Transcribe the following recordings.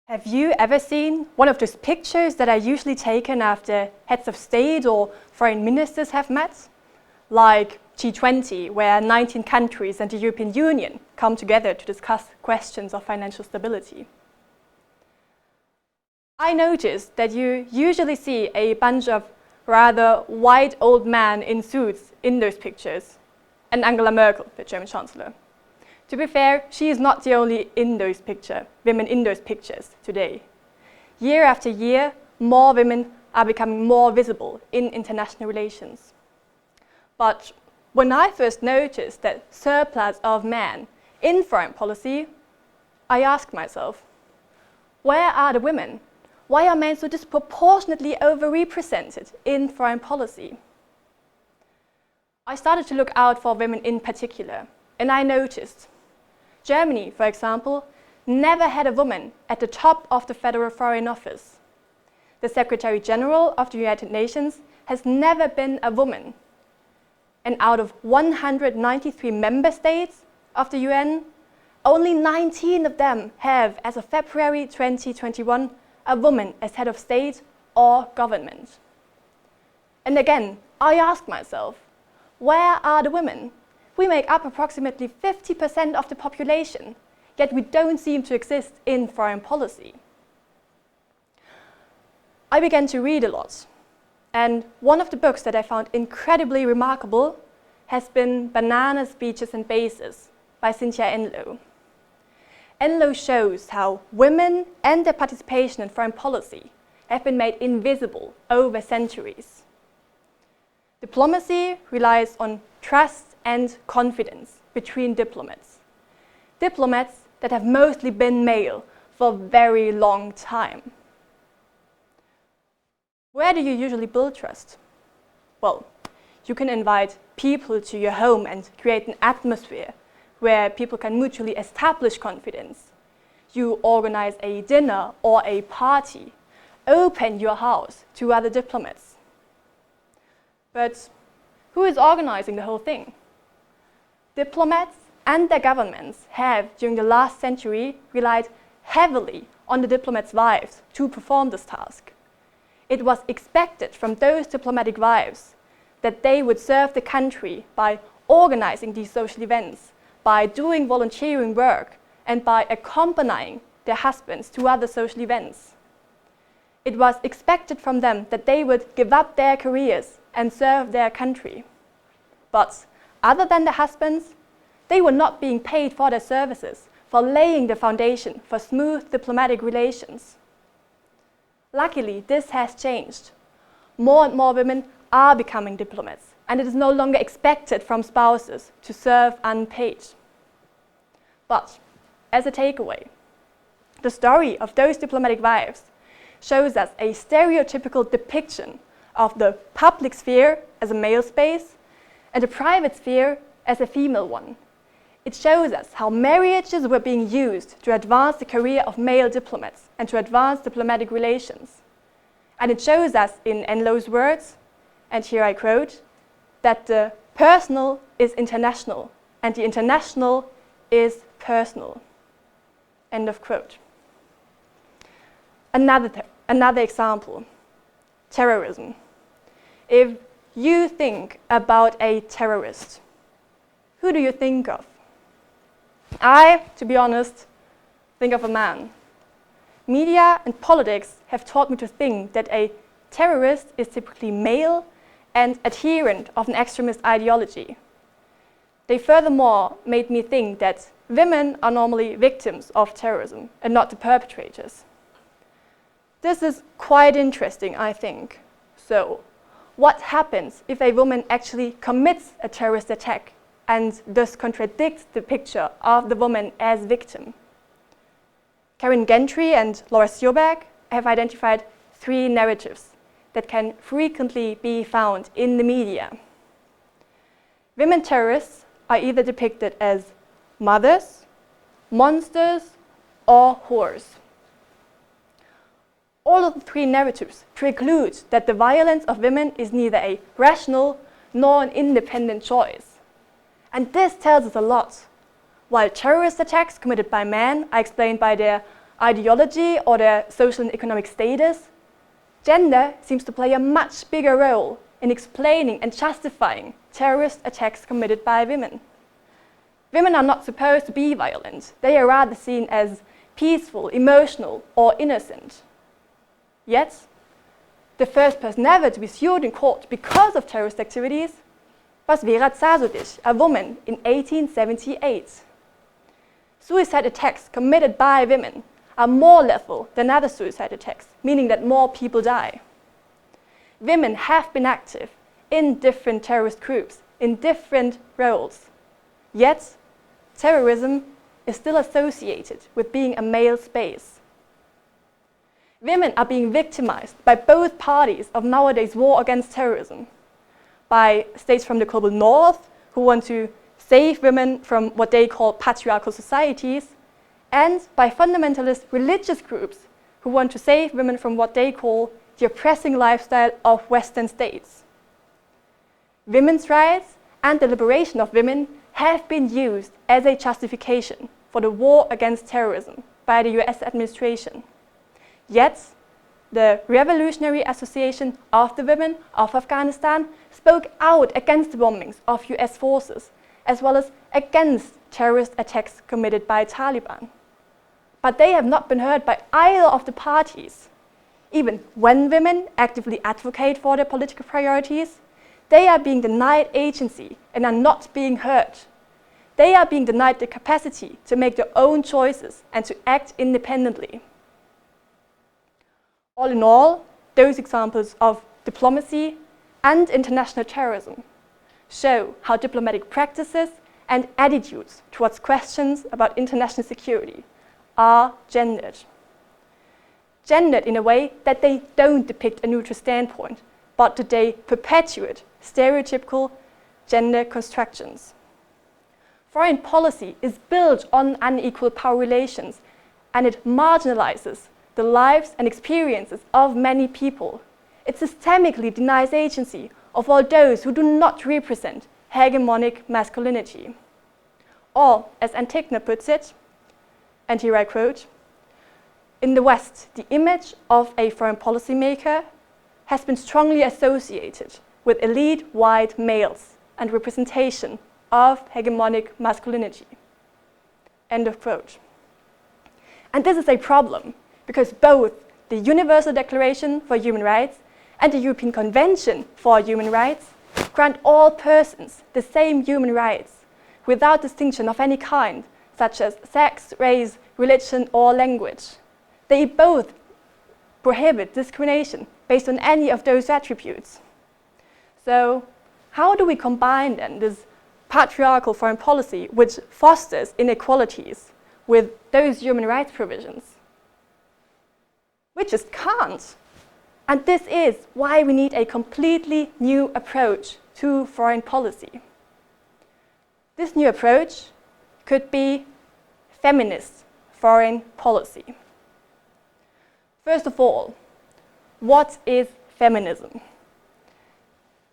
Have you ever seen one of those pictures that are usually taken after heads of state or foreign ministers have met? Like G20, where 19 countries and the European Union come together to discuss questions of financial stability. I noticed that you usually see a bunch of rather white old men in suits in those pictures, and Angela Merkel, the German Chancellor. To be fair, she is not the only women in those pictures today. Year after year, more women are becoming more visible in international relations. But when I first noticed that surplus of men in foreign policy, I asked myself, where are the women? Why are men so disproportionately overrepresented in foreign policy? I started to look out for women in particular, and I noticed Germany, for example, never had a woman at the top of the Federal Foreign Office. The Secretary General of the United Nations has never been a woman. And out of 193 member states of the UN, only 19 of them have, as of February 2021, a woman as head of state or government. And again, I ask myself, where are the women? We make up approximately 50% of the population, yet we don't seem to exist in foreign policy. I began to read a lot, and one of the books that I found incredibly remarkable has been Bananas, Beaches and Bases by Cynthia Enloe. Enloe shows how women and their participation in foreign policy have been made invisible over centuries. Diplomacy relies on trust and confidence between diplomats. Diplomats that have mostly been male for a very long time. Where do you usually build trust? Well, you can invite people to your home and create an atmosphere where people can mutually establish confidence. You organize a dinner or a party. Open your house to other diplomats. But who is organizing the whole thing? Diplomats and their governments have, during the last century, relied heavily on the diplomats' wives to perform this task. It was expected from those diplomatic wives that they would serve the country by organizing these social events, by doing volunteering work, and by accompanying their husbands to other social events. It was expected from them that they would give up their careers and serve their country. But other than the husbands, they were not being paid for their services, for laying the foundation for smooth diplomatic relations. Luckily, this has changed. More and more women are becoming diplomats, and it is no longer expected from spouses to serve unpaid. But as a takeaway, the story of those diplomatic wives shows us a stereotypical depiction of the public sphere as a male space and the private sphere as a female one. It shows us how marriages were being used to advance the career of male diplomats and to advance diplomatic relations. And it shows us, in Enloe's words, and here I quote, that the personal is international and the international is personal. End of quote. Another example, terrorism. If you think about a terrorist, who do you think of? I, to be honest, think of a man. Media and politics have taught me to think that a terrorist is typically male and adherent of an extremist ideology. They furthermore made me think that women are normally victims of terrorism and not the perpetrators. This is quite interesting, I think. So, what happens if a woman actually commits a terrorist attack and thus contradicts the picture of the woman as victim? Karen Gentry and Laura Sjoberg have identified 3 narratives that can frequently be found in the media. Women terrorists are either depicted as mothers, monsters, or whores. All of the 3 narratives preclude that the violence of women is neither a rational nor an independent choice. And this tells us a lot. While terrorist attacks committed by men are explained by their ideology or their social and economic status, gender seems to play a much bigger role in explaining and justifying terrorist attacks committed by women. Women are not supposed to be violent. They are rather seen as peaceful, emotional, or innocent. Yet, the first person ever to be sued in court because of terrorist activities was Vera Zasudic, a woman in 1878. Suicide attacks committed by women are more lethal than other suicide attacks, meaning that more people die. Women have been active in different terrorist groups, in different roles. Yet, terrorism is still associated with being a male space. Women are being victimized by both parties of nowadays war against terrorism, by states from the global north who want to save women from what they call patriarchal societies, and by fundamentalist religious groups who want to save women from what they call the oppressing lifestyle of Western states. Women's rights and the liberation of women have been used as a justification for the war against terrorism by the US administration. Yet, the Revolutionary Association of the Women of Afghanistan spoke out against the bombings of US forces, as well as against terrorist attacks committed by Taliban. But they have not been heard by either of the parties. Even when women actively advocate for their political priorities, they are being denied agency and are not being heard. They are being denied the capacity to make their own choices and to act independently. All in all, those examples of diplomacy and international terrorism show how diplomatic practices and attitudes towards questions about international security are gendered. Gendered in a way that they don't depict a neutral standpoint, but that they perpetuate stereotypical gender constructions. Foreign policy is built on unequal power relations, and it marginalizes the lives and experiences of many people. It systemically denies agency of all those who do not represent hegemonic masculinity. Or, as Antigone puts it, and here I quote, "In the West, the image of a foreign policy maker has been strongly associated with elite white males and representation of hegemonic masculinity." End of quote. And this is a problem because both the Universal Declaration for Human Rights and the European Convention for Human Rights grant all persons the same human rights without distinction of any kind, such as sex, race, religion, or language. They both prohibit discrimination based on any of those attributes. So, how do we combine then this patriarchal foreign policy, which fosters inequalities, with those human rights provisions? We just can't. And this is why we need a completely new approach to foreign policy. This new approach could be feminist foreign policy. First of all, what is feminism?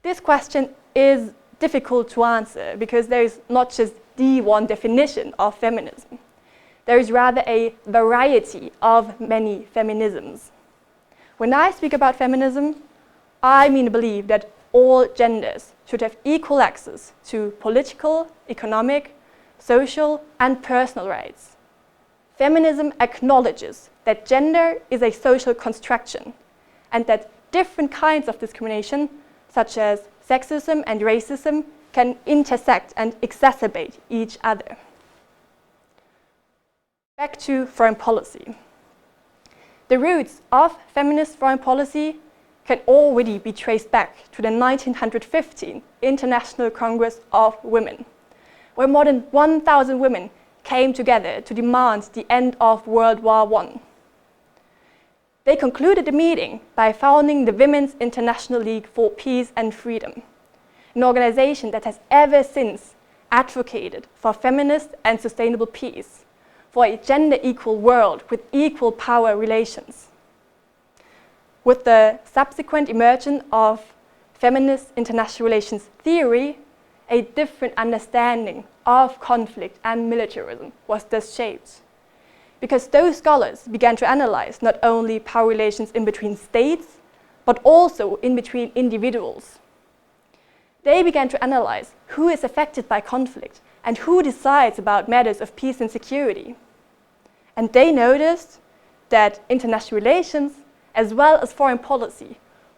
This question is difficult to answer because there is not just the one definition of feminism. There is rather a variety of many feminisms. When I speak about feminism, I mean to believe that all genders should have equal access to political, economic, social, and personal rights. Feminism acknowledges that gender is a social construction and that different kinds of discrimination, such as sexism and racism, can intersect and exacerbate each other. Back to foreign policy. The roots of feminist foreign policy can already be traced back to the 1915 International Congress of Women, where more than 1,000 women came together to demand the end of World War I. They concluded the meeting by founding the Women's International League for Peace and Freedom, an organization that has ever since advocated for feminist and sustainable peace, for a gender-equal world with equal power relations. With the subsequent emergence of feminist international relations theory, a different understanding of conflict and militarism was thus shaped. because those scholars began to analyze not only power relations in between states, but also in between individuals. They began to analyze who is affected by conflict and who decides about matters of peace and security. And they noticed that international relations, as well as foreign policy,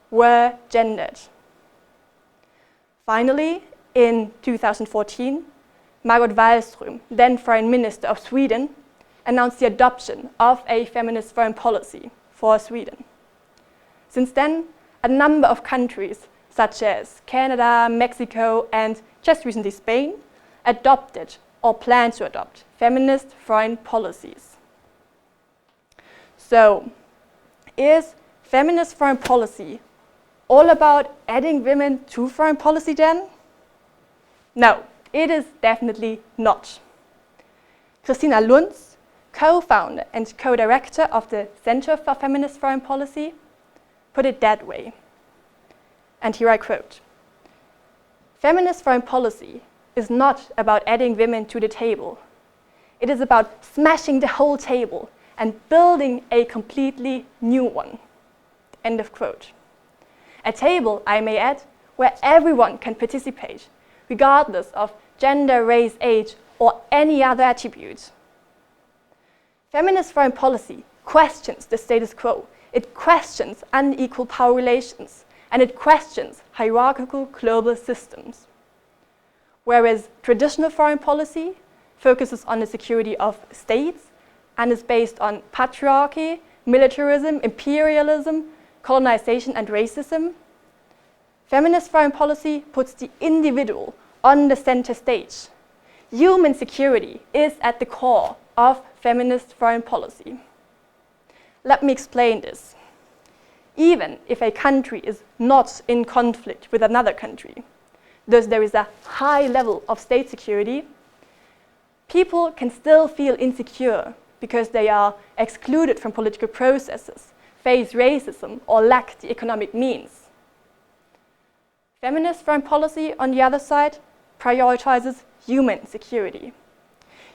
were gendered. Finally, in 2014, Margot Wallström, then Foreign Minister of Sweden, announced the adoption of a feminist foreign policy for Sweden. Since then, a number of countries, such as Canada, Mexico, and just recently Spain, adopted or plan to adopt feminist foreign policies. So, is feminist foreign policy all about adding women to foreign policy then? No, it is definitely not. Christina Lunz, co-founder and co-director of the Center for Feminist Foreign Policy, put it that way. And here I quote, "Feminist foreign policy is not about adding women to the table. It is about smashing the whole table and building a completely new one." End of quote. A table, I may add, where everyone can participate, regardless of gender, race, age, or any other attribute. Feminist foreign policy questions the status quo. It questions unequal power relations, and it questions hierarchical global systems. Whereas traditional foreign policy focuses on the security of states and is based on patriarchy, militarism, imperialism, colonization, and racism, feminist foreign policy puts the individual on the center stage. Human security is at the core of feminist foreign policy. Let me explain this. Even if a country is not in conflict with another country, thus there is a high level of state security, people can still feel insecure because they are excluded from political processes, face racism, or lack the economic means. Feminist foreign policy, on the other side, prioritizes human security.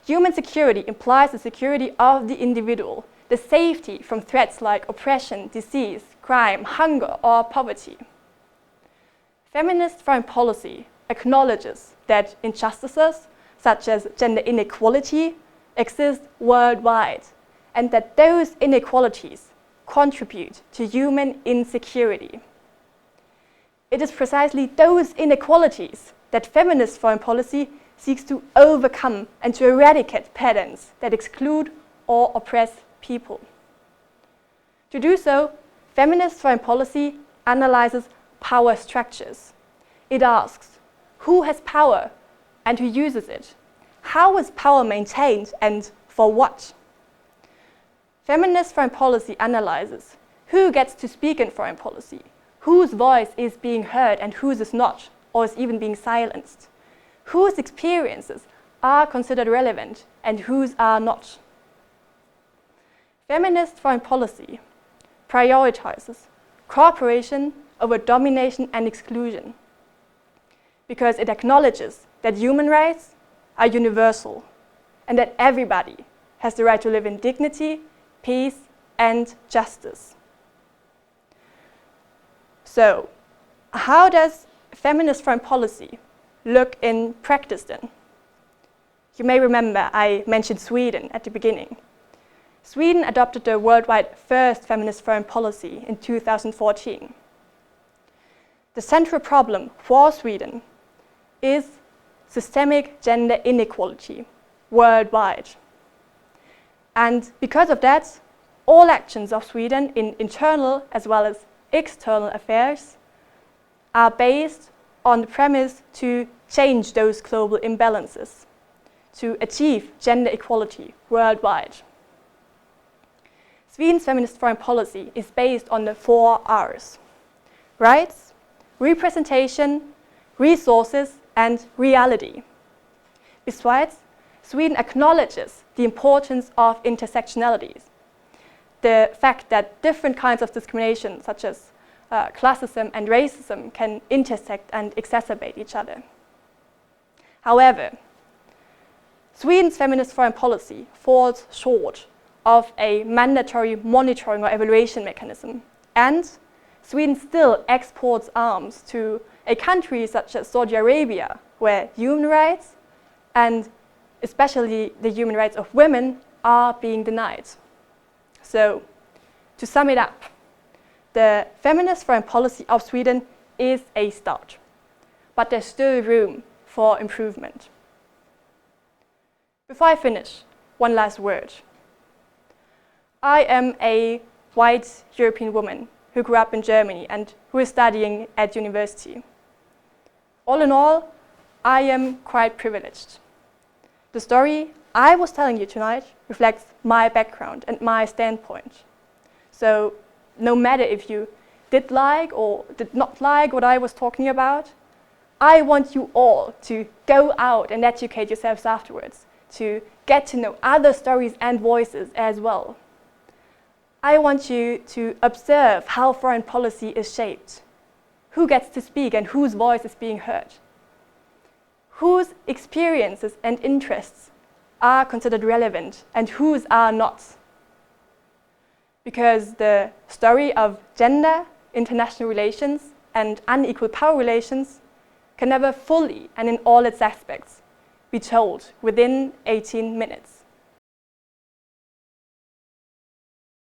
Human security implies the security of the individual, the safety from threats like oppression, disease, crime, hunger, or poverty. Feminist foreign policy acknowledges that injustices, such as gender inequality, exist worldwide, and that those inequalities contribute to human insecurity. It is precisely those inequalities that feminist foreign policy seeks to overcome and to eradicate patterns that exclude or oppress people. To do so, feminist foreign policy analyzes power structures. It asks, who has power and who uses it? How is power maintained and for what? Feminist foreign policy analyzes who gets to speak in foreign policy, whose voice is being heard and whose is not, or is even being silenced, whose experiences are considered relevant and whose are not. Feminist foreign policy prioritizes cooperation over domination and exclusion, because it acknowledges that human rights are universal and that everybody has the right to live in dignity, peace, and justice. So, how does feminist foreign policy look in practice then? You may remember I mentioned Sweden at the beginning. Sweden adopted the worldwide first feminist foreign policy in 2014. The central problem for Sweden is systemic gender inequality worldwide. And because of that, all actions of Sweden in internal as well as external affairs are based on the premise to change those global imbalances, to achieve gender equality worldwide. Sweden's feminist foreign policy is based on the 4 R's: rights, representation, resources, and reality. Besides, Sweden acknowledges the importance of intersectionalities, the fact that different kinds of discrimination, such as classism and racism, can intersect and exacerbate each other. However, Sweden's feminist foreign policy falls short of a mandatory monitoring or evaluation mechanism. And Sweden still exports arms to a country such as Saudi Arabia, where human rights, and especially the human rights of women, are being denied. So, to sum it up, the feminist foreign policy of Sweden is a start, but there's still room for improvement. Before I finish, one last word. I am a white European woman who grew up in Germany and who is studying at university. All in all, I am quite privileged. The story I was telling you tonight reflects my background and my standpoint. So no matter if you did like or did not like what I was talking about, I want you all to go out and educate yourselves afterwards, to get to know other stories and voices as well. I want you to observe how foreign policy is shaped, who gets to speak and whose voice is being heard, whose experiences and interests are considered relevant and whose are not. Because the story of gender, international relations, and unequal power relations can never fully and in all its aspects be told within 18 minutes.